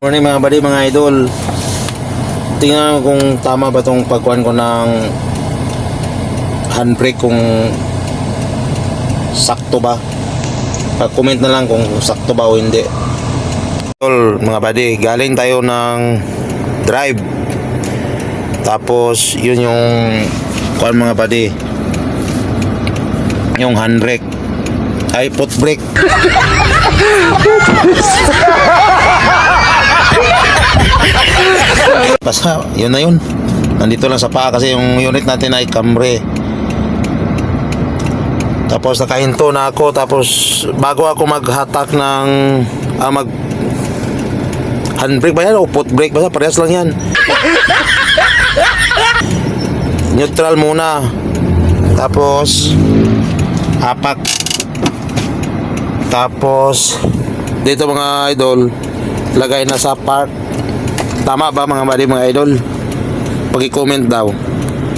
Morning mga buddy, mga idol. Tingnan ko kung tama ba tong pagkuhan ko ng handbrake, kung sakto ba. Pag-comment na lang kung sakto ba o hindi. Idol, mga buddy, galing tayo ng drive. Tapos yun yung kuhan mga buddy, yung handbrake ay foot brake. Basta, yun na yun. Nandito lang sa paa kasi yung unit natin ay Camry. Tapos nakahinto na ako. Tapos bago ako maghatak ng mag handbrake ba yan o foot brake, basta parehas lang yan. Neutral muna. Tapos apak. Tapos dito mga idol, lagay na sa park. Tama ba mga buddy, mga idol? Pag-i-comment daw.